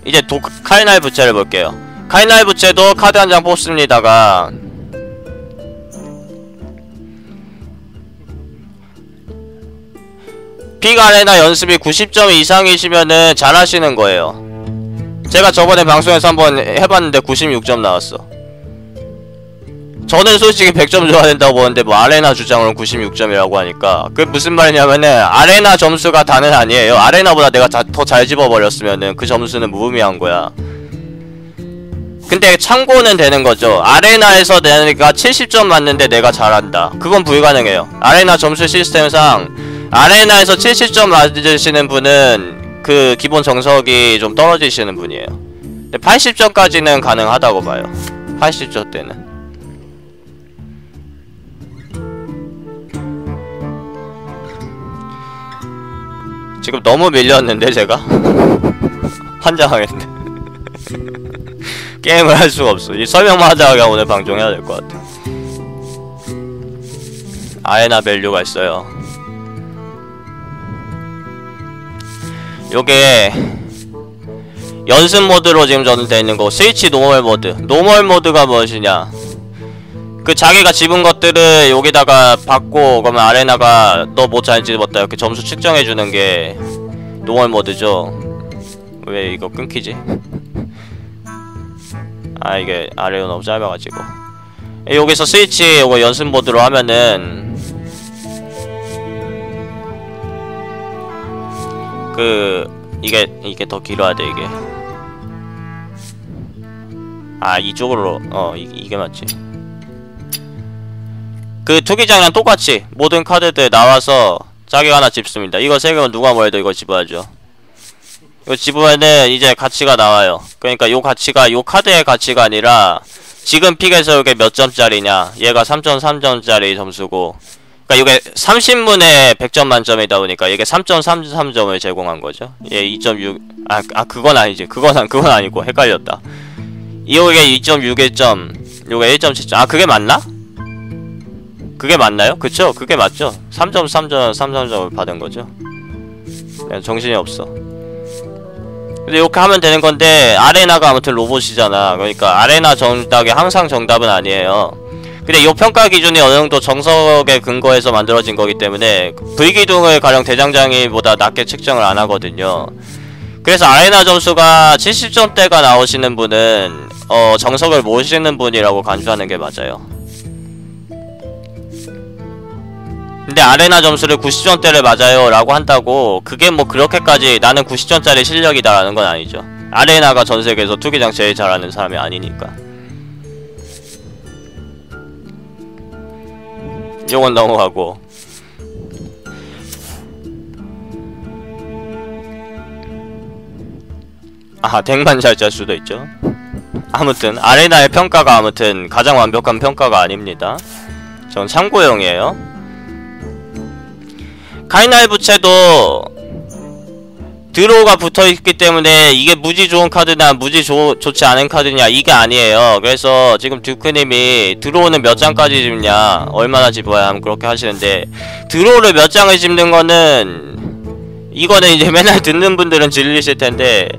이제 카이날 부채를 볼게요. 카이날 부채도 카드 한 장 뽑습니다가 픽 아레나 연습이 90점 이상이시면은 잘하시는 거예요. 제가 저번에 방송에서 한번 해봤는데 96점 나왔어. 저는 솔직히 100점 줘야 된다고 보는데 뭐 아레나 주장으로는 96점이라고 하니까 그게 무슨 말이냐면은 아레나 점수가 다는 아니에요. 아레나보다 내가 더 잘 집어버렸으면은 그 점수는 무의미한 거야. 근데 참고는 되는 거죠. 아레나에서 내가 70점 맞는데 내가 잘한다. 그건 불가능해요. 아레나 점수 시스템상 아레나에서 70점 맞으시는 분은 그 기본 정석이 좀 떨어지시는 분이에요. 근데 80점까지는 가능하다고 봐요. 80점 때는. 지금 너무 밀렸는데 제가? 환장하겠네. 게임을 할 수가 없어. 이 설명만 하다가 오늘 방송해야 될 것 같아. 아레나 밸류가 있어요. 요게 연습 모드로 지금 저는 되어있는 거. 스위치 노멀 모드. 노멀 모드가 무엇이냐, 그 자기가 집은 것들을 여기다가 받고 그러면 아레나가 너 뭐 잘 집었다 이렇게 점수 측정해주는 게 노멀 모드죠. 왜 이거 끊기지? 아, 이게 아래로 너무 짧아가지고. 여기서 스위치 요거 연습 모드로 하면은 이게 더 길어야 돼. 이게 이쪽으로 이게 맞지. 그 투기장이랑 똑같이 모든 카드들 나와서 자기가 하나 집습니다. 이거 3개면 누가 뭐 해도 이거 집어야죠. 이거 집으면은 이제 가치가 나와요. 그러니까 요 가치가 요 카드의 가치가 아니라 지금 픽에서 이게 몇 점짜리냐, 얘가 3.3점짜리 점수고, 그러니까 이게 30문에 100점 만점이다 보니까 이게 3.33점을 제공한 거죠. 얘 2.6 그건 아니지. 그건 아니고 헷갈렸다. 이게 2.61점, 요게 1.7점. 그게 맞나? 그게 맞나요? 그쵸? 그게 맞죠? 3.33점을 받은 거죠. 정신이 없어. 근데 이렇게 하면 되는 건데, 아레나가 아무튼 로봇이잖아. 그러니까 아레나 정답이 항상 정답은 아니에요. 근데 이 평가 기준이 어느정도 정석에 근거해서 만들어진 거기 때문에 불기둥을 가령 대장장이보다 낮게 측정을 안 하거든요. 그래서 아레나 점수가 70점대가 나오시는 분은 정석을 모르시는 분이라고 간주하는 게 맞아요. 근데 아레나 점수를 90점대를 맞아요 라고 한다고 그게 뭐 그렇게까지 나는 90점짜리 실력이다 라는 건 아니죠. 아레나가 전세계에서 투기장 제일 잘하는 사람이 아니니까. 요건 넘어가고, 덱만 잘 짤 수도 있죠. 아무튼 아레나의 평가가 아무튼 가장 완벽한 평가가 아닙니다. 전 참고용이에요. 카이날 부채도 드로우가 붙어있기 때문에 이게 무지 좋은 카드냐 무지 좋지 않은 카드냐 이게 아니에요. 그래서 지금 듀크님이 드로우는 몇 장까지 집냐, 얼마나 집어야 하면 그렇게 하시는데, 드로우를 몇 장을 집는 거는 이거는 이제 맨날 듣는 분들은 질리실 텐데,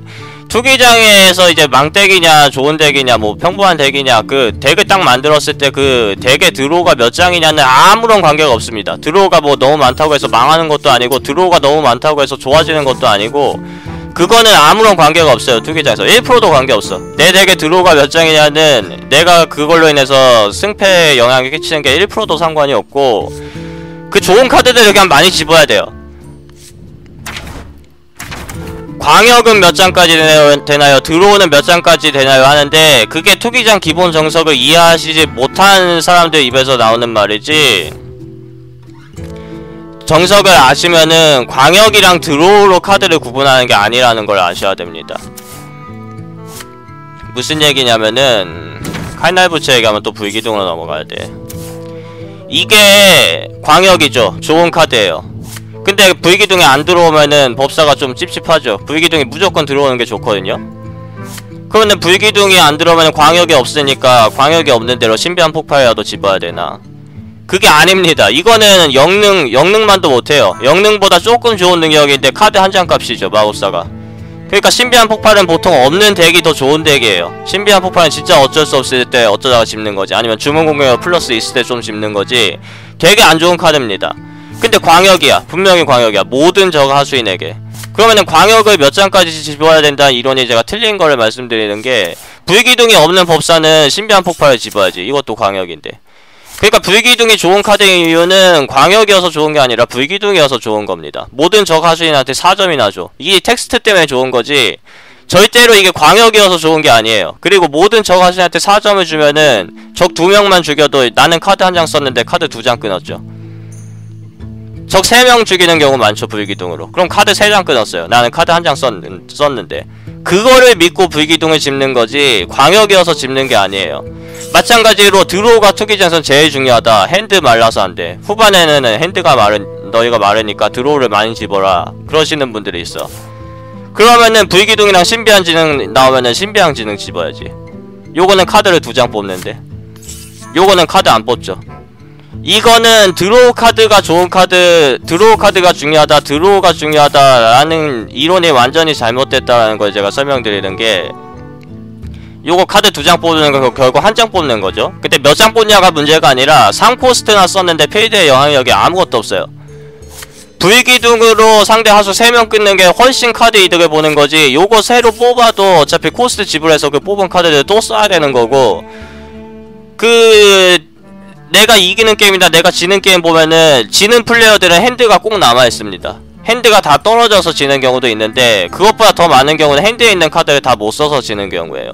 투기장에서 이제 망덱이냐 좋은 덱이냐 뭐 평범한 덱이냐 그 덱을 딱 만들었을 때 그 덱의 드로우가 몇 장이냐는 아무런 관계가 없습니다. 드로우가 뭐 너무 많다고 해서 망하는 것도 아니고 드로우가 너무 많다고 해서 좋아지는 것도 아니고, 그거는 아무런 관계가 없어요. 투기장에서 1%도 관계없어. 내 덱의 드로우가 몇 장이냐는 내가 그걸로 인해서 승패에 영향을 끼치는 게 1%도 상관이 없고, 그 좋은 카드들을 그냥 많이 집어야 돼요. 광역은 몇 장까지 되나요? 드로우는 몇 장까지 되나요? 하는데 그게 투기장 기본 정석을 이해하시지 못한 사람들 입에서 나오는 말이지, 정석을 아시면은 광역이랑 드로우로 카드를 구분하는 게 아니라는 걸 아셔야 됩니다. 무슨 얘기냐면은 카이날 부채 얘기하면 또 불기둥으로 넘어가야 돼. 이게 광역이죠. 좋은 카드예요. 근데 불기둥이 안 들어오면은 법사가 좀 찝찝하죠. 불기둥이 무조건 들어오는 게 좋거든요. 그러면은 불기둥이 안 들어오면 광역이 없으니까 광역이 없는 대로 신비한 폭발이라도 집어야 되나? 그게 아닙니다. 이거는 영능만도 못해요. 영능보다 조금 좋은 능력인데 카드 한 장 값이죠, 마법사가. 그러니까 신비한 폭발은 보통 없는 덱이 더 좋은 덱이에요. 신비한 폭발은 진짜 어쩔 수 없을 때 어쩌다가 집는 거지, 아니면 주문 공격력 플러스 있을 때 좀 집는 거지, 되게 안 좋은 카드입니다. 근데 광역이야. 분명히 광역이야. 모든 저거 하수인에게. 그러면은 광역을 몇 장까지 집어야 된다는 이론이 제가 틀린 거를 말씀드리는 게, 불기둥이 없는 법사는 신비한 폭발을 집어야지. 이것도 광역인데. 그러니까 불기둥이 좋은 카드의 이유는 광역이어서 좋은 게 아니라 불기둥이어서 좋은 겁니다. 모든 적 하수인한테 4점이나 줘. 이게 텍스트 때문에 좋은 거지, 절대로 이게 광역이어서 좋은 게 아니에요. 그리고 모든 적 하수인한테 4점을 주면은 적 2명만 죽여도 나는 카드 한 장 썼는데 카드 2장 끊었죠. 적 3명 죽이는 경우 많죠, 불기둥으로. 그럼 카드 3장 끊었어요. 나는 카드 한 장 썼는데. 그거를 믿고 불기둥을 집는 거지, 광역이어서 집는 게 아니에요. 마찬가지로 드로우가 투기전선 제일 중요하다. 핸드 말라서 안 돼. 후반에는 핸드가 너희가 마르니까 드로우를 많이 집어라, 그러시는 분들이 있어. 그러면은 불기둥이랑 신비한 지능 나오면은 신비한 지능 집어야지. 요거는 카드를 2장 뽑는데, 요거는 카드 안 뽑죠. 이거는 드로우 카드가 좋은 카드, 드로우 카드가 중요하다, 드로우가 중요하다라는 이론이 완전히 잘못됐다라는 걸 제가 설명드리는 게, 요거 카드 2장 뽑는 거 결국 1장 뽑는 거죠. 근데 몇 장 뽑냐가 문제가 아니라 3코스트나 썼는데 필드의 영향력이 아무것도 없어요. 불기둥으로 상대 하수 3명 끊는 게 훨씬 카드 이득을 보는 거지, 요거 새로 뽑아도 어차피 코스트 지불해서 그 뽑은 카드를 또 써야 되는 거고, 내가 이기는 게임이나 내가 지는 게임 보면은 지는 플레이어들은 핸드가 꼭 남아있습니다. 핸드가 다 떨어져서 지는 경우도 있는데, 그것보다 더 많은 경우는 핸드에 있는 카드를 다 못 써서 지는 경우예요.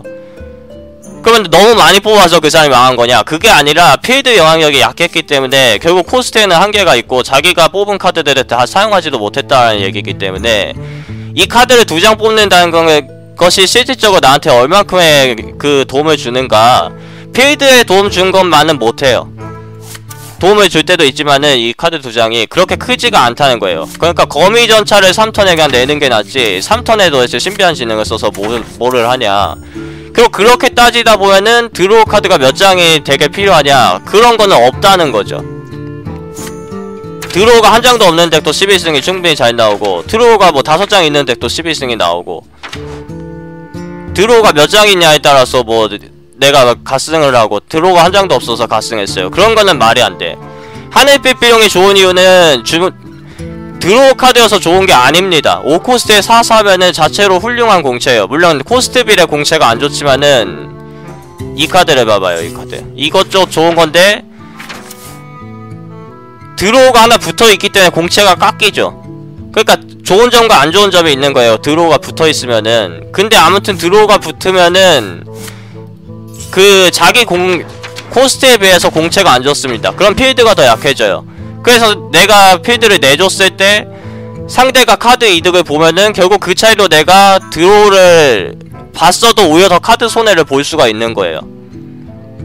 그러면 너무 많이 뽑아서 그 사람이 망한 거냐? 그게 아니라 필드 영향력이 약했기 때문에 결국 코스트에는 한계가 있고, 자기가 뽑은 카드들을 다 사용하지도 못했다는 얘기이기 때문에, 이 카드를 2장 뽑는다는 것이 실질적으로 나한테 얼만큼의 그 도움을 주는가, 필드에 도움 준 것만은 못해요. 도움을 줄 때도 있지만은 이 카드 2장이 그렇게 크지가 않다는 거예요. 그러니까 거미전차를 3턴에 그냥 내는 게 낫지, 3턴에 도대체 신비한 지능을 써서 뭐를 하냐. 그리고 그렇게 따지다 보면은 드로우 카드가 몇 장이 되게 필요하냐, 그런 거는 없다는 거죠. 드로우가 한 장도 없는 덱도 11승이 충분히 잘 나오고, 드로우가 뭐 5장 있는 덱도 11승이 나오고, 드로우가 몇 장 있냐에 따라서 뭐 내가 갓승을 하고, 드로우가 한 장도 없어서 갓승했어요. 그런 거는 말이 안 돼. 하늘빛 비용이 좋은 이유는 드로우 카드여서 좋은 게 아닙니다. 5코스트에 4사면은 자체로 훌륭한 공채예요. 물론 코스트빌의 공채가 안 좋지만은, 이 카드를 봐봐요, 이 카드. 이것저것 좋은 건데, 드로우가 하나 붙어있기 때문에 공채가 깎이죠. 그러니까 좋은 점과 안 좋은 점이 있는 거예요, 드로우가 붙어있으면은. 근데 아무튼 드로우가 붙으면은 자기 코스트에 비해서 공채가 안 좋습니다. 그럼 필드가 더 약해져요. 그래서 내가 필드를 내줬을 때 상대가 카드 이득을 보면은 결국 그 차이로 내가 드로우를 봤어도 오히려 더 카드 손해를 볼 수가 있는 거예요.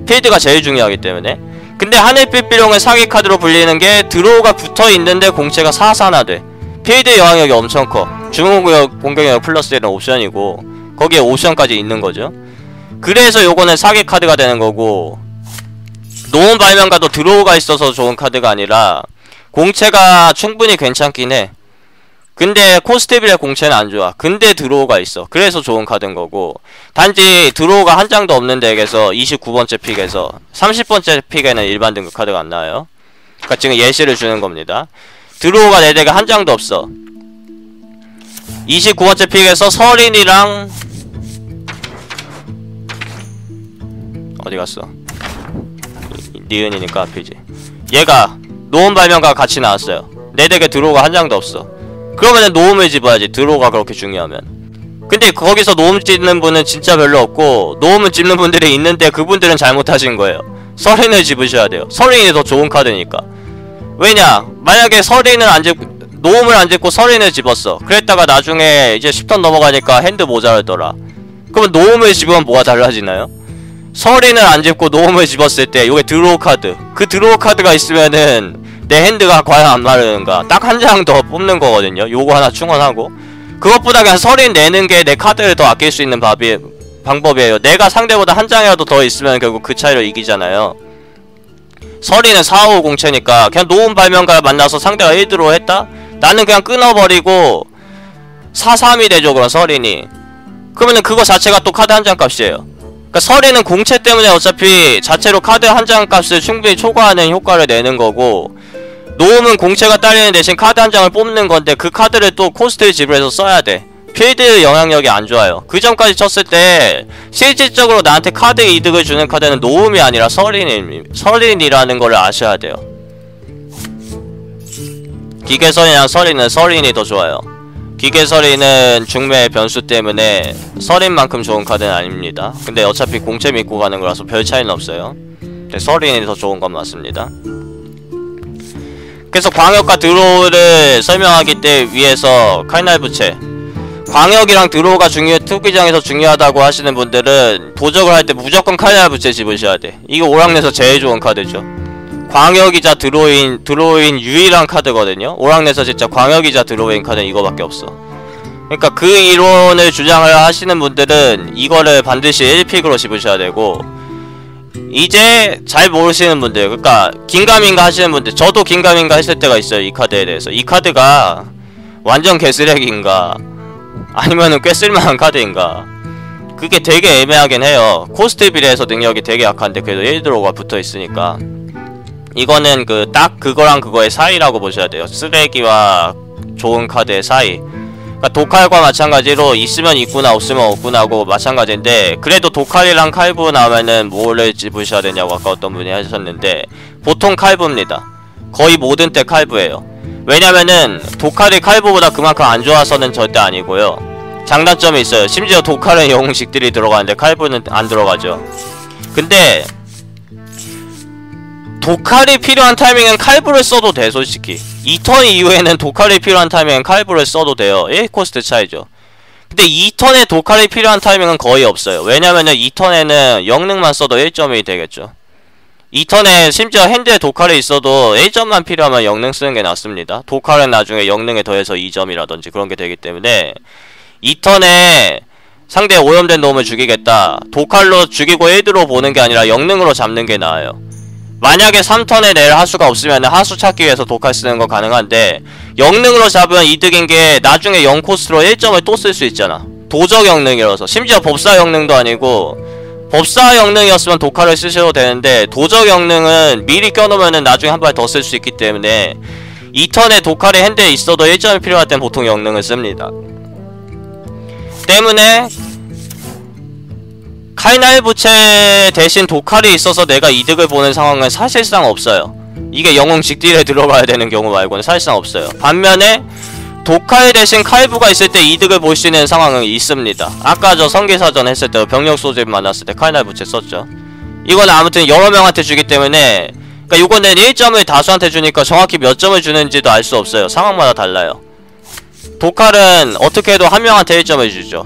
필드가 제일 중요하기 때문에. 근데 하늘빛 비룡의 사기 카드로 불리는 게, 드로우가 붙어있는데 공채가 4사나 돼. 필드 영향력이 엄청 커. 주문 공격력 플러스 1은 옵션이고, 거기에 옵션까지 있는 거죠. 그래서 요거는 사기 카드가 되는 거고, 노은 발명가도 드로우가 있어서 좋은 카드가 아니라 공채가 충분히 괜찮긴 해. 근데 코스트빌의 공채는 안 좋아. 근데 드로우가 있어. 그래서 좋은 카드인 거고, 단지 드로우가 한 장도 없는 덱에서 29번째 픽에서 30번째 픽에는 일반 등급 카드가 안 나와요. 그러니까 지금 예시를 주는 겁니다. 드로우가 내 덱에 한 장도 없어. 29번째 픽에서 서린이랑 어디 갔어? 니은이니까 앞이지. 얘가 노음 발명가가 같이 나왔어요. 내 덱에 드로우가 한 장도 없어. 그러면은 노음을 집어야지, 드로우가 그렇게 중요하면. 근데 거기서 노음 집는 분은 진짜 별로 없고, 노음을 집는 분들이 있는데 그분들은 잘못하신 거예요. 서린을 집으셔야 돼요. 서린이 더 좋은 카드니까. 왜냐, 만약에 서린을 안 집고 노음을 안 집고 서린을 집었어. 그랬다가 나중에 이제 10턴 넘어가니까 핸드 모자라더라. 그러면 노음을 집으면 뭐가 달라지나요? 서린을 안 집고 노음을 집었을 때 요게 드로우 카드, 그 드로우 카드가 있으면은 내 핸드가 과연 안 마르는가, 딱 한 장 더 뽑는 거거든요. 요거 하나 충원하고. 그것보다 그냥 서린 내는 게 내 카드를 더 아낄 수 있는 방법이에요. 내가 상대보다 한 장이라도 더 있으면 결국 그 차이로 이기잖아요. 서린은 4, 5 공채니까 그냥 노음 발명가를 만나서 상대가 1드로우 했다? 나는 그냥 끊어버리고 4-3이 되죠. 그럼 서린이. 그러면은 그거 자체가 또 카드 한 장 값이에요. 그러니까 서린은 공채 때문에 어차피 자체로 카드 한 장 값을 충분히 초과하는 효과를 내는 거고, 노움은 공채가 딸리는 대신 카드 한 장을 뽑는 건데 그 카드를 또 코스트를 지불해서 써야 돼. 필드 영향력이 안 좋아요. 그 점까지 쳤을 때 실질적으로 나한테 카드 이득을 주는 카드는 노움이 아니라 서린이라는 거를 아셔야 돼요. 기계서린이랑 서린이 더 좋아요. 기계서린은 중매 변수 때문에 서린만큼 좋은 카드는 아닙니다. 근데 어차피 공채 믿고 가는 거라서 별 차이는 없어요. 근데 서린이 더 좋은 건 맞습니다. 그래서 광역과 드로우를 설명하기 위해서 칼날 부채, 광역이랑 드로우가 투기장에서 중요하다고 하시는 분들은 도적을 할 때 무조건 칼날 부채 집으셔야 돼. 이게 오락내에서 제일 좋은 카드죠. 광역이자 드로우인 유일한 카드거든요. 오락내에서 진짜 광역이자 드로우인 카드는 이거밖에 없어. 그러니까 그 이론을 주장을 하시는 분들은 이거를 반드시 1픽으로 집으셔야 되고, 이제 잘 모르시는 분들, 그러니까 긴가민가 하시는 분들, 저도 긴가민가 했을 때가 있어요. 이 카드에 대해서. 이 카드가 완전 개쓰레기인가 아니면은 꽤 쓸만한 카드인가, 그게 되게 애매하긴 해요. 코스트 비례해서 능력이 되게 약한데 그래도 1드로우가 붙어있으니까 이거는 딱 그거랑 그거의 사이라고 보셔야 돼요. 쓰레기와 좋은 카드의 사이. 그러니까 도칼과 마찬가지로 있으면 있구나 없으면 없구나고 마찬가지인데, 그래도 도칼이랑 칼부 나오면은 뭐를 집으셔야 되냐고 아까 어떤 분이 하셨는데, 보통 칼부입니다. 거의 모든 때 칼부예요. 왜냐면은 도칼이 칼부보다 그만큼 안 좋아서는 절대 아니고요. 장단점이 있어요. 심지어 도칼은 영웅식들이 들어가는데 칼부는 안 들어가죠. 근데 도칼이 필요한 타이밍엔 칼부를 써도 돼. 솔직히 2턴 이후에는 도칼이 필요한 타이밍엔 칼부를 써도 돼요. 1코스트 차이죠. 근데 2턴에 도칼이 필요한 타이밍은 거의 없어요. 왜냐면은 2턴에는 영능만 써도 1점이 되겠죠. 2턴에 심지어 핸드에 도칼이 있어도 1점만 필요하면 영능 쓰는 게 낫습니다. 도칼은 나중에 영능에 더해서 2점이라든지 그런 게 되기 때문에 2턴에 상대의 오염된 놈을 죽이겠다, 도칼로 죽이고 1드로 보는 게 아니라 영능으로 잡는 게 나아요. 만약에 3턴에 낼 하수가 없으면 하수 찾기 위해서 도칼 쓰는 거 가능한데, 영능으로 잡으면 이득인 게 나중에 0코스트로 1점을 또 쓸 수 있잖아. 도적 영능이라서. 심지어 법사 영능도 아니고, 법사 영능이었으면 도칼을 쓰셔도 되는데 도적 영능은 미리 껴놓으면 나중에 한 발 더 쓸 수 있기 때문에 2턴에 도칼이 핸드에 있어도 1점이 필요할 땐 보통 영능을 씁니다. 때문에 칼날 부채 대신 도칼이 있어서 내가 이득을 보는 상황은 사실상 없어요. 이게 영웅 직딜에 들어가야 되는 경우 말고는 사실상 없어요. 반면에 도칼 대신 칼부가 있을 때 이득을 볼 수 있는 상황은 있습니다. 아까 저 성기사전 했을 때 병력 소집 만났을 때 칼날 부채 썼죠. 이건 아무튼 여러 명한테 주기 때문에, 그러니까 요거는 1점을 다수한테 주니까 정확히 몇 점을 주는지도 알 수 없어요. 상황마다 달라요. 도칼은 어떻게 해도 한 명한테 1점을 주죠.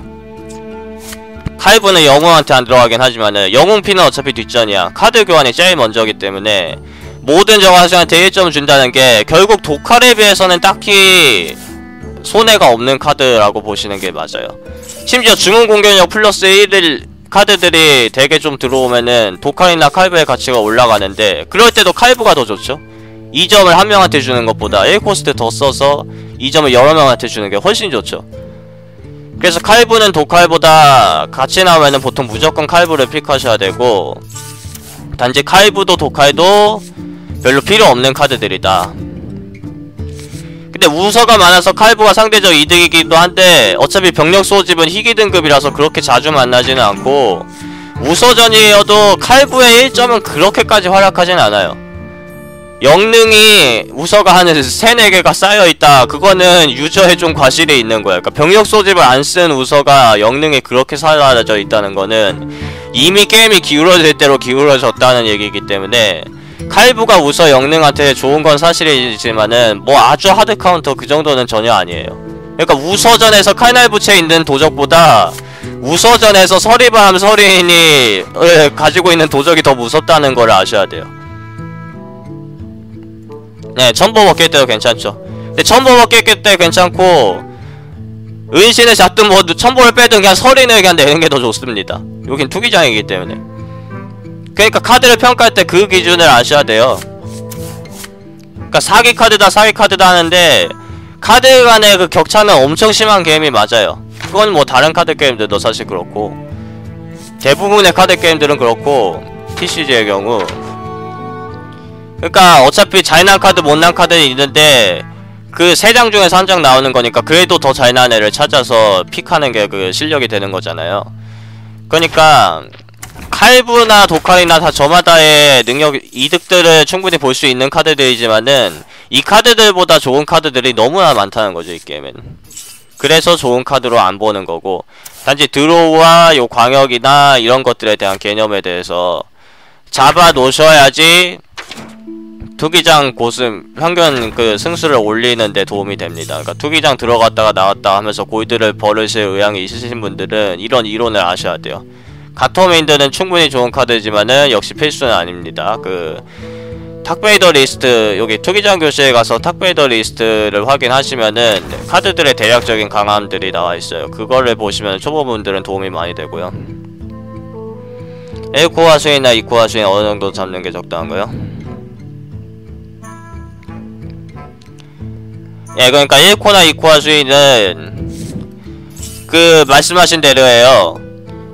칼부는 영웅한테 안 들어가긴 하지만은 영웅피는 어차피 뒷전이야. 카드 교환이 제일 먼저기 때문에 모든 정화수한테 1점 준다는 게 결국 도칼에 비해서는 딱히 손해가 없는 카드라고 보시는 게 맞아요. 심지어 주문 공격력 플러스 1일 카드들이 되게 좀 들어오면은 도칼이나 칼부의 가치가 올라가는데, 그럴 때도 칼부가 더 좋죠. 2점을 한 명한테 주는 것보다 1코스트 더 써서 2점을 여러 명한테 주는 게 훨씬 좋죠. 그래서 칼부는 도칼보다 같이 나오면은 보통 무조건 칼부를 픽하셔야 되고, 단지 칼부도 도칼도 별로 필요 없는 카드들이다. 근데 우서가 많아서 칼부가 상대적 이득이기도 한데, 어차피 병력 소집은 희귀 등급이라서 그렇게 자주 만나지는 않고, 우서전이어도 칼부의 1점은 그렇게까지 활약하진 않아요. 영능이 우서가 한 3-4개가 쌓여있다, 그거는 유저에 좀 과실이 있는 거야. 그러니까 병력 소집을 안 쓴 우서가 영능이 그렇게 사라져 있다는 거는 이미 게임이 기울어질 대로 기울어졌다는 얘기이기 때문에, 칼부가 우서 영능한테 좋은 건 사실이지만은 뭐 아주 하드 카운터 그 정도는 전혀 아니에요. 그러니까 우서전에서 칼날 부채 있는 도적보다 우서전에서 서리밤 서린이 가지고 있는 도적이 더 무섭다는 걸 아셔야 돼요. 네, 첨보버 깰 때도 괜찮죠. 근데 첨보버 깰 때 괜찮고, 은신을 잡든 뭐 첨보를 빼든 그냥 서린을 그냥 내는 게 더 좋습니다. 여긴 투기장이기 때문에. 그러니까 카드를 평가할 때 그 기준을 아셔야 돼요. 그러니까 사기 카드다 하는데, 카드 간의 그 격차는 엄청 심한 게임이 맞아요. 그건 뭐 다른 카드 게임들도 사실 그렇고 대부분의 카드 게임들은 그렇고 TCG의 경우 그러니까 어차피 잘난 카드 못난 카드는 있는데 그 3장 중에서 1장 나오는 거니까 그래도 더 잘난 애를 찾아서 픽하는 게 그 실력이 되는 거잖아요. 그러니까 칼부나 도칼이나 다 저마다의 능력 이득들을 충분히 볼 수 있는 카드들이지만은 이 카드들보다 좋은 카드들이 너무나 많다는 거죠, 이 게임은. 그래서 좋은 카드로 안 보는 거고, 단지 드로우와 요 광역이나 이런 것들에 대한 개념에 대해서 잡아 놓으셔야지 투기장 고슴 평균 그 승수를 올리는 데 도움이 됩니다. 그러니까 투기장 들어갔다가 나왔다 하면서 골드를 벌으실 의향이 있으신 분들은 이런 이론을 아셔야 돼요. 가토메인드는 충분히 좋은 카드지만은 역시 필수는 아닙니다. 그 탁베이더 리스트, 여기 투기장 교실에 가서 탁베이더 리스트를 확인하시면은 카드들의 대략적인 강함들이 나와있어요. 그거를 보시면 초보분들은 도움이 많이 되고요. 1코어 수인이나 2코어 수인 어느정도 잡는 게 적당한가요? 예, 그러니까 1코어나 2코어 수인은 그 말씀하신 대로예요.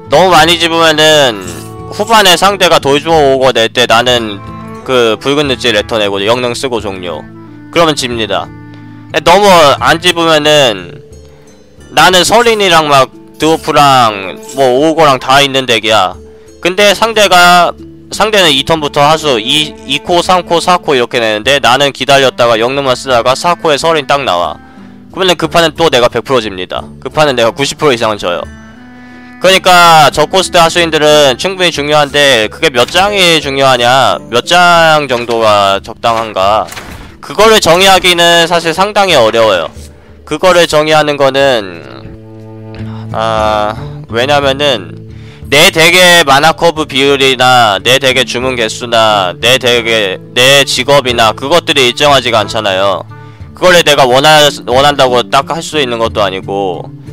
너무 많이 집으면은 후반에 상대가 돌주어 오고 낼 때 나는 그 붉은 늪지 레터 내고 영능 쓰고 종료. 그러면 집니다. 너무 안 집으면은 나는 서린이랑 막 드워프랑 뭐 오우거랑 다 있는 덱이야. 근데 상대는 2턴부터 하수 2코, 3코, 4코 이렇게 내는데 나는 기다렸다가 영능만 쓰다가 4코에 서린 딱 나와. 그러면 그 판은 또 내가 100% 집니다. 그 판은 내가 90% 이상은 져요. 그러니까 저코스트 하수인들은 충분히 중요한데 그게 몇 장이 중요하냐, 몇 장 정도가 적당한가, 그거를 정의하기는 사실 상당히 어려워요. 그거를 정의하는 거는 왜냐면은 내 덱의 마나 커브 비율이나 내 덱의 주문 개수나 내 직업이나 그것들이 일정하지가 않잖아요. 그걸 내가 원한다고 딱 할 수 있는 것도 아니고,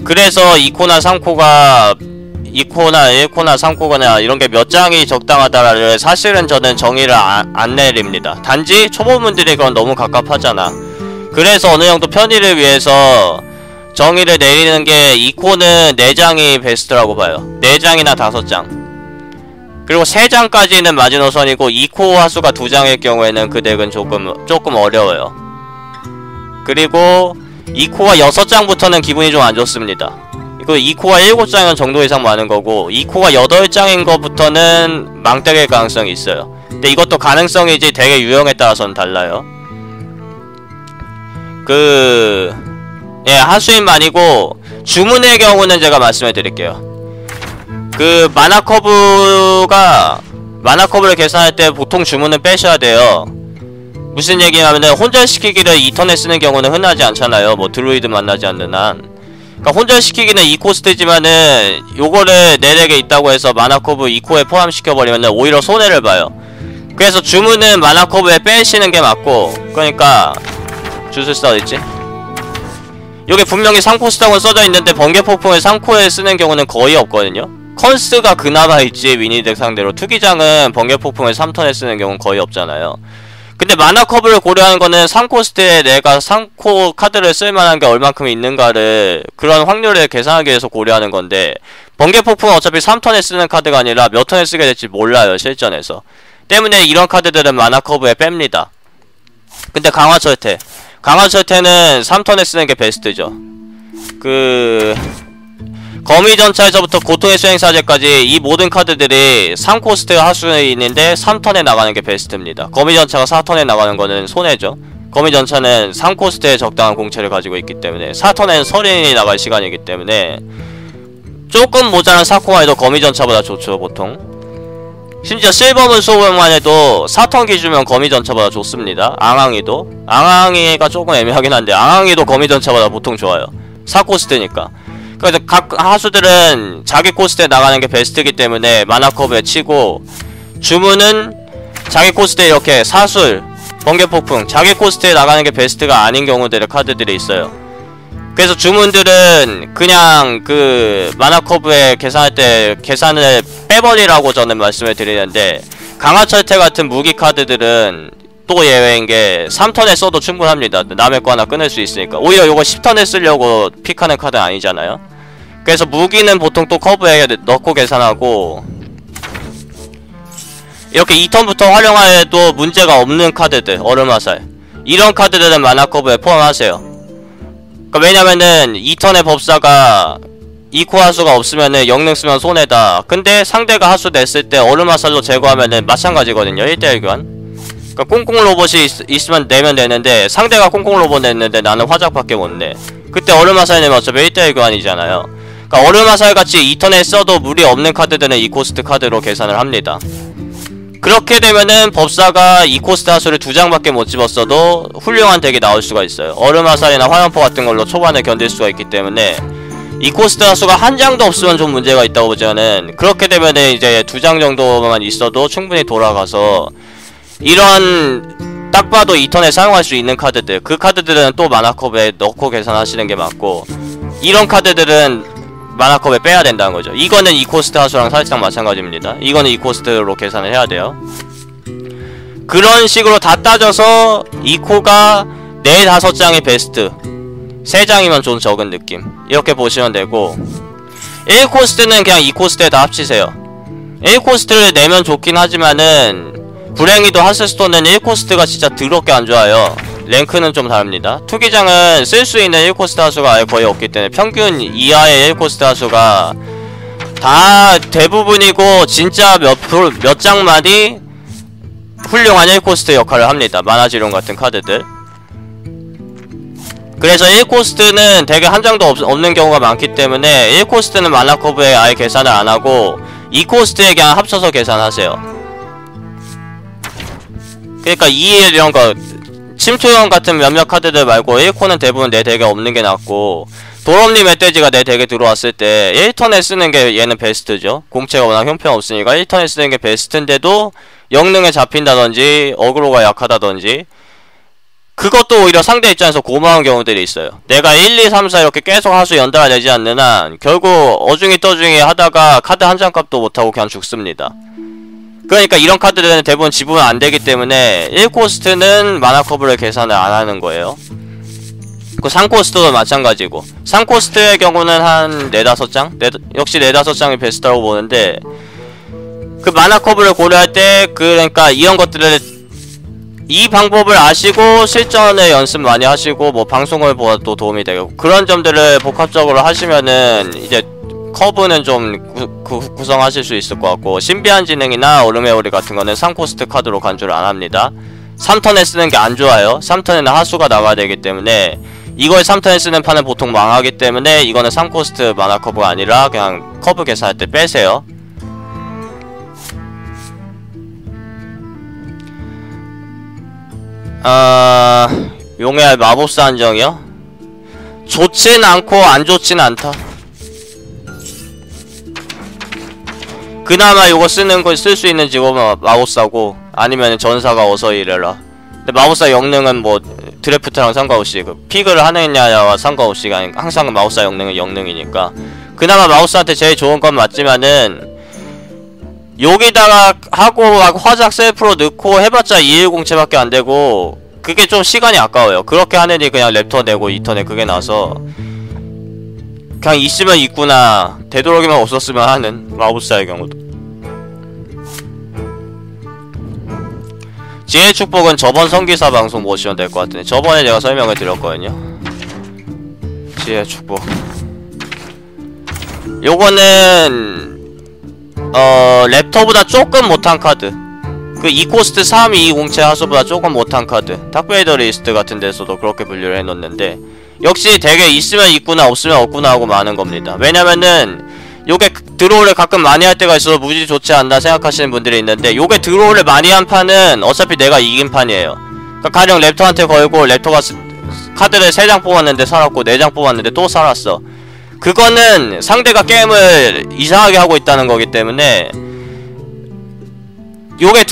그래서 2코나 3코가 2코나 1코나 3코나 이런게 몇 장이 적당하다를 사실은 저는 정의를 안 내립니다. 단지 초보분들이 그건 너무 갑갑하잖아. 그래서 어느정도 편의를 위해서 정의를 내리는 게 2코는 4장이 베스트라고 봐요. 4장이나 5장. 그리고 3장까지는 마지노선이고 2코 화수가 2장일 경우에는 그 덱은 조금 어려워요. 그리고 2코가 6장부터는 기분이 좀 안 좋습니다. 이거 2코가 7장은 정도 이상 많은 거고 2코가 8장인 거부터는 망때릴 가능성이 있어요. 근데 이것도 가능성이지 되게 유형에 따라서는 달라요. 하수인만이고 주문의 경우는 제가 말씀해 드릴게요. 그 마나커브를 계산할 때 보통 주문은 빼셔야 돼요. 무슨 얘기냐면은 혼절시키기를 2턴에 쓰는 경우는 흔하지 않잖아요. 뭐 드루이드 만나지 않는 한. 그러니까 혼절시키기는 2코스트지만은 요거를 내 덱에 있다고 해서 마나커브 2코에 포함시켜버리면은 오히려 손해를 봐요. 그래서 주문은 마나커브에 빼시는 게 맞고, 그러니까 주술사 어딨지? 요게 분명히 3코스트라고 써져있는데 번개폭풍을 3코에 쓰는 경우는 거의 없거든요. 컨스가 그나마 있지, 위니덱 상대로. 투기장은 번개폭풍을 3턴에 쓰는 경우는 거의 없잖아요. 근데 마나커브를 고려하는 거는 3코스트에 내가 3코 카드를 쓸만한 게 얼만큼 있는가를, 그런 확률을 계산하기 위해서 고려하는 건데, 번개폭풍은 어차피 3턴에 쓰는 카드가 아니라 몇 턴에 쓰게 될지 몰라요, 실전에서. 때문에 이런 카드들은 마나커브에 뺍니다. 근데 강화철퇴는 3턴에 쓰는 게 베스트죠. 거미전차에서부터 고통의 수행사제까지 이 모든 카드들이 3코스트 하수인인데 3턴에 나가는 게 베스트입니다. 거미전차가 4턴에 나가는 거는 손해죠. 거미전차는 3코스트에 적당한 공채를 가지고 있기 때문에 4턴에는 서린이 나갈 시간이기 때문에 조금 모자란 4코가 해도 거미전차보다 좋죠, 보통. 심지어 실버문 소음만 해도 4턴 기준이면 거미전차보다 좋습니다. 앙앙이가 조금 애매하긴 한데 앙앙이도 거미전차보다 보통 좋아요. 4코스트니까. 그래서 각 하수들은 자기 코스트에 나가는 게 베스트이기 때문에 마나커브에 치고, 주문은 자기 코스트에 이렇게 사술, 번개폭풍, 자기 코스트에 나가는 게 베스트가 아닌 경우들의 카드들이 있어요. 그래서 주문들은 그냥 마나커브에 계산할 때 계산을 빼버리라고 저는 말씀을 드리는데, 강화철퇴 같은 무기 카드들은 또 예외인 게 3턴에 써도 충분합니다. 남의 거 하나 끊을 수 있으니까. 오히려 요거 10턴에 쓰려고 픽하는 카드는 아니잖아요. 그래서 무기는 보통 또 커브에 넣고 계산하고, 이렇게 2턴부터 활용해도 문제가 없는 카드들, 얼음화살 이런 카드들은 만화 커브에 포함하세요. 그러니까 왜냐면은 2턴의 법사가 2코 하수가 없으면은 영능 쓰면 손해다. 근데 상대가 하수 냈을 때 얼음화살로 제거하면은 마찬가지거든요. 1대1 교환. 그러니까 꽁꽁 로봇이 있으면 내면 되는데, 상대가 꽁꽁 로봇 냈는데 나는 화작밖에 못 내. 그때 얼음화살 내면 어차피 1대1 교환이잖아요. 그러니까 얼음화살 같이 2턴에 써도 무리 없는 카드들은 2코스트 카드로 계산을 합니다. 그렇게 되면은 법사가 2코스트 하수를 2장밖에 못 집었어도 훌륭한 덱이 나올 수가 있어요. 얼음화살이나 화염포 같은 걸로 초반에 견딜 수가 있기 때문에 2코스트 하수가 한 장도 없으면 좀 문제가 있다고 보자는, 그렇게 되면은 이제 2장 정도만 있어도 충분히 돌아가서 이런 딱 봐도 2턴에 사용할 수 있는 카드들, 그 카드들은 또 만화컵에 넣고 계산하시는 게 맞고, 이런 카드들은 만화컵에 빼야 된다는 거죠. 이거는 2코스트 하수랑 살짝 마찬가지입니다. 이거는 2코스트로 계산을 해야 돼요. 그런 식으로 다 따져서 2코가 4, 5장이 베스트, 3장이면 좀 적은 느낌, 이렇게 보시면 되고, 1코스트는 그냥 2코스트에 다 합치세요. 1코스트를 내면 좋긴 하지만은 불행히도 하스스톤은 1코스트가 진짜 더럽게 안 좋아요. 랭크는 좀 다릅니다. 투기장은 쓸 수 있는 1코스트 하수가 아예 거의 없기 때문에 평균 이하의 1코스트 하수가 다 대부분이고, 진짜 몇 장만이 훌륭한 1코스트 역할을 합니다. 만화지룡 같은 카드들. 그래서 1코스트는 되게 한 장도 없는 경우가 많기 때문에 1코스트는 만화커브에 아예 계산을 안하고 2코스트에 그냥 합쳐서 계산하세요. 그러니까 이런거 침투형 같은 몇몇 카드들 말고 1코는 대부분 내 덱에 없는 게 낫고, 도럼니 멧돼지가 내 덱에 들어왔을 때 1턴에 쓰는 게 얘는 베스트죠. 공채가 워낙 형편없으니까 1턴에 쓰는 게 베스트인데도 영능에 잡힌다든지 어그로가 약하다든지, 그것도 오히려 상대 입장에서 고마운 경우들이 있어요. 내가 1, 2, 3, 4 이렇게 계속 하수 연달아 내지 않는 한 결국 어중이 떠중이 하다가 카드 한 장 값도 못하고 그냥 죽습니다. 그러니까 이런 카드들은 대부분 지불은 안되기 때문에 1코스트는 만화커브를 계산을 안하는 거예요. 그 3코스트도 마찬가지고, 3코스트의 경우는 한 4, 5장? 역시 4, 5장이 베스트라고 보는데, 그 만화커브를 고려할 때 그러니까 이런 것들을, 이 방법을 아시고 실전에 연습 많이 하시고 뭐 방송을 보아도 도움이 되고, 그런 점들을 복합적으로 하시면은 이제 커브는 좀 구성하실 수 있을 것 같고, 신비한 지능이나 얼음의 오리 같은 거는 3코스트 카드로 간주를 안합니다. 3턴에 쓰는 게 안 좋아요. 3턴에는 하수가 나가야 되기 때문에 이걸 3턴에 쓰는 판은 보통 망하기 때문에 이거는 3코스트 만화 커브가 아니라 그냥 커브 계산할 때 빼세요. 용의 마법사 한정이요? 좋진 않고 안 좋진 않다. 그나마 요거 쓰는 걸 쓸 수 있는 직업은 마법사고, 아니면 전사가 어서 이래라. 근데 마법사 영능은 뭐 드래프트랑 상관없이 그 픽을 하느냐와 상관없이 항상 마법사 영능은 영능이니까 그나마 마법사한테 제일 좋은 건 맞지만은, 여기다가 하고 막 화작 셀프로 넣고 해봤자 210채밖에 안되고 그게 좀 시간이 아까워요. 그렇게 하느니 그냥 랩터 내고 2턴에 그게 나서 그냥 있으면 있구나, 되도록이면 없었으면 하는 마법사의 경우도. 지혜의 축복은 저번 성기사 방송 보시면 될 것 같은데, 저번에 제가 설명을 드렸거든요. 지혜의 축복 요거는 랩터보다 조금 못한 카드, 그 2코스트 3, 2공채 하수보다 조금 못한 카드, 닥베이더 리스트 같은 데서도 그렇게 분류를 해놓는데, 역시 덱에 있으면 있구나 없으면 없구나 하고 마는 겁니다. 왜냐면은 요게 드로우를 가끔 많이 할 때가 있어서 무지 좋지 않나 생각하시는 분들이 있는데, 요게 드로우를 많이 한 판은 어차피 내가 이긴 판이에요. 그러니까 가령 랩터한테 걸고 랩터가 카드를 3장 뽑았는데 살았고 4장 뽑았는데 또 살았어. 그거는 상대가 게임을 이상하게 하고 있다는 거기 때문에, 요게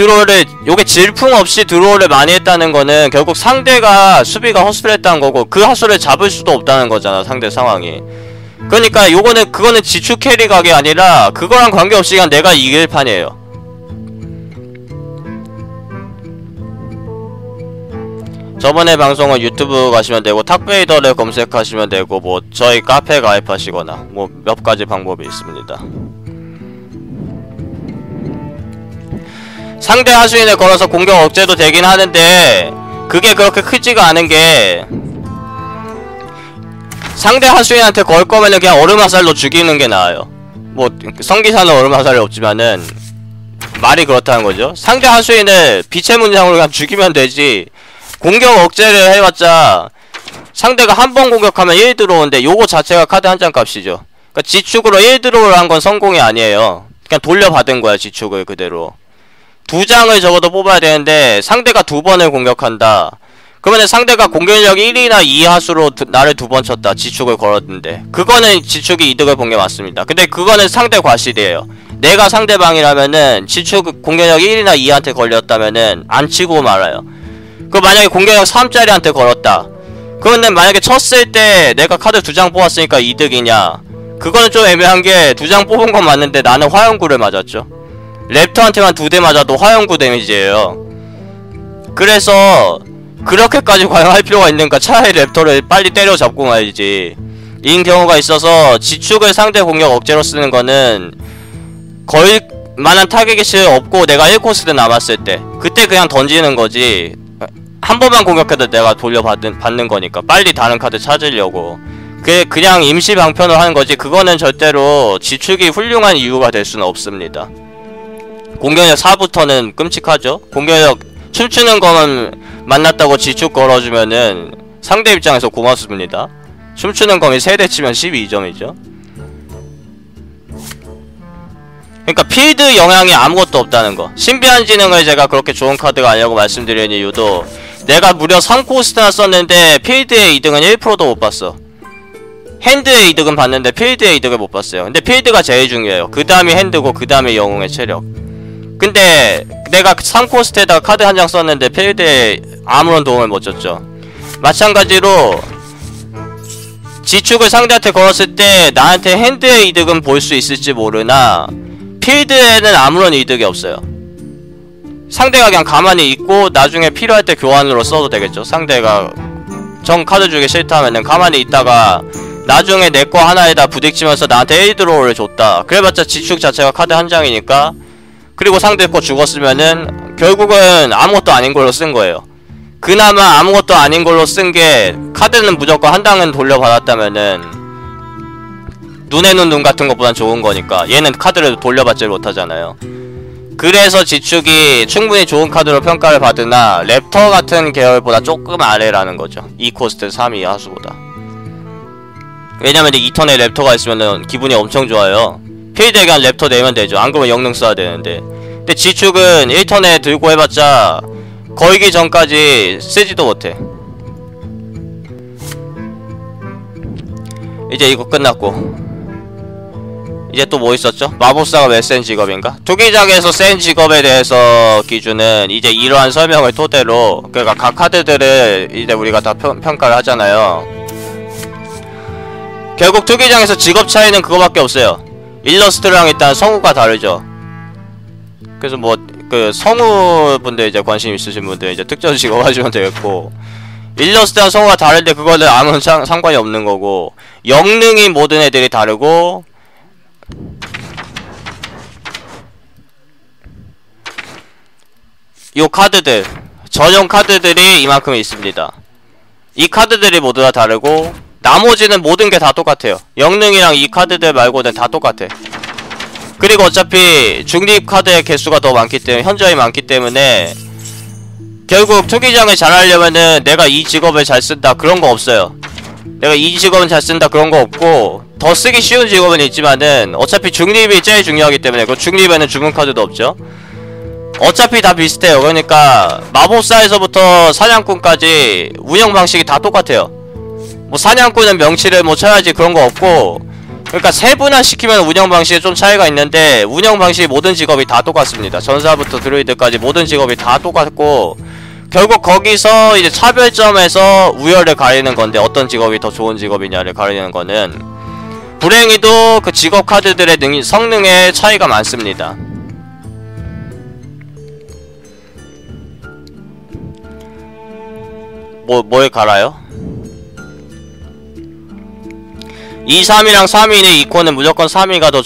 질풍 없이 드로우를 많이 했다는 거는 결국 상대가 수비가 허술했다는 거고, 그 하수를 잡을 수도 없다는 거잖아, 상대 상황이. 그러니까 그거는 지추 캐리 각이 아니라 그거랑 관계없이 그냥 내가 이길 판이에요. 저번에 방송은 유튜브 가시면 되고 탁베이더를 검색하시면 되고 뭐 저희 카페 가입하시거나 뭐 몇 가지 방법이 있습니다. 상대 하수인에 걸어서 공격 억제도 되긴 하는데 그게 그렇게 크지가 않은 게 상대 하수인한테 걸 거면은 그냥 얼음화살로 죽이는 게 나아요. 뭐 성기사는 얼음화살이 없지만은 말이 그렇다는 거죠. 상대 하수인을 빛의 문장으로 그냥 죽이면 되지 공격 억제를 해봤자 상대가 한 번 공격하면 1 들어오는데 요거 자체가 카드 한 장 값이죠. 그러니까 지축으로 1 들어오를 한 건 성공이 아니에요. 그냥 돌려받은 거야 지축을 그대로. 2장을 적어도 뽑아야 되는데 상대가 2번을 공격한다. 그러면 상대가 공격력 1이나 2 하수로 나를 2번 쳤다. 지축을 걸었는데 그거는 지축이 이득을 본 게 맞습니다. 근데 그거는 상대 과실이에요. 내가 상대방이라면은 지축 공격력 1이나 2한테 걸렸다면은 안 치고 말아요. 그 만약에 공격력 3짜리한테 걸었다. 그런데 만약에 쳤을 때 내가 카드 2장 뽑았으니까 이득이냐? 그거는 좀 애매한 게 2장 뽑은 건 맞는데 나는 화염구를 맞았죠. 랩터한테만 2대 맞아도 화염구 데미지예요. 그래서 그렇게까지 과연 할 필요가 있는가? 차라리 랩터를 빨리 때려잡고 말이지. 인 경우가 있어서 지축을 상대 공격 억제로 쓰는 거는 걸 만한 타겟이 없고 내가 1코스드 남았을 때 그때 그냥 던지는 거지. 한 번만 공격해도 내가 받는 거니까 빨리 다른 카드 찾으려고. 그냥 임시 방편을 하는 거지. 그거는 절대로 지축이 훌륭한 이유가 될 수는 없습니다. 공격력 4부터는 끔찍하죠. 공격력 춤추는 거만 만났다고 지축 걸어주면은 상대 입장에서 고맙습니다. 춤추는 검이 3대 치면 12점이죠. 그러니까 필드 영향이 아무것도 없다는 거. 신비한 지능을 제가 그렇게 좋은 카드가 아니라고 말씀드리는 이유도 내가 무려 3코스트나 썼는데 필드의 이득은 1%도 못 봤어. 핸드의 이득은 봤는데 필드의 이득을 못 봤어요. 근데 필드가 제일 중요해요. 그 다음이 핸드고 그 다음에 영웅의 체력. 근데 내가 3코스트에다가 카드 한 장 썼는데 필드에 아무런 도움을 못 줬죠. 마찬가지로 지축을 상대한테 걸었을 때 나한테 핸드의 이득은 볼 수 있을지 모르나 필드에는 아무런 이득이 없어요. 상대가 그냥 가만히 있고 나중에 필요할 때 교환으로 써도 되겠죠. 상대가 정 카드 주기 싫다면은 가만히 있다가 나중에 내 거 하나에다 부딪히면서 나한테 1드로우를 줬다. 그래봤자 지축 자체가 카드 한 장이니까. 그리고 상대 거 죽었으면은 결국은 아무것도 아닌 걸로 쓴 거예요. 그나마 아무것도 아닌 걸로 쓴 게 카드는 무조건 한 장은 돌려받았다면은 눈에 눈 같은 것보단 좋은 거니까. 얘는 카드를 돌려받지 못하잖아요. 그래서 지축이 충분히 좋은 카드로 평가를 받으나 랩터 같은 계열보다 조금 아래라는 거죠. 2코스트 3위 하수보다. 왜냐면 이제 2턴에 랩터가 있으면은 기분이 엄청 좋아요. 필드에 그냥 랩터 내면 되죠. 안 그러면 영능 써야 되는데. 근데 지축은 1턴에 들고 해봤자 걸기 전까지 쓰지도 못해. 이제 이거 끝났고 이제 또 뭐 있었죠? 마법사가 왜 센 직업인가? 투기장에서 센 직업에 대해서 기준은 이제 이러한 설명을 토대로 그러니까 각 카드들을 이제 우리가 다 평가를 하잖아요. 결국 투기장에서 직업 차이는 그거밖에 없어요. 일러스트랑 일단 성우가 다르죠. 그래서 뭐 그 성우분들 이제 관심 있으신 분들 이제 특정 직업 하시면 되겠고 일러스트랑 성우가 다른데 그거는 아무 상관이 없는 거고 영능인 모든 애들이 다르고 요 카드들 전용 카드들이 이만큼 있습니다. 이 카드들이 모두 다 다르고 나머지는 모든 게 다 똑같아요. 영능이랑 이 카드들 말고는 다 똑같아. 그리고 어차피 중립 카드의 개수가 더 많기 때문에 현저히 많기 때문에 결국 투기장을 잘하려면은 내가 이 직업을 잘 쓴다 그런 거 없어요. 내가 이 직업은 잘 쓴다 그런 거 없고 더 쓰기 쉬운 직업은 있지만은 어차피 중립이 제일 중요하기 때문에 그 중립에는 주문 카드도 없죠. 어차피 다 비슷해요. 그러니까 마법사에서부터 사냥꾼까지 운영 방식이 다 똑같아요. 뭐 사냥꾼은 명치를 뭐 쳐야지 그런 거 없고 그러니까 세분화 시키면 운영 방식에 좀 차이가 있는데 운영 방식이 모든 직업이 다 똑같습니다. 전사부터 드루이드까지 모든 직업이 다 똑같고 결국 거기서 이제 차별점에서 우열을 가리는 건데 어떤 직업이 더 좋은 직업이냐를 가리는 거는 불행히도 그 직업 카드들의 성능에 차이가 많습니다. 뭐에 갈아요? 2, 3이랑 3인의 2코는 무조건 3위가 더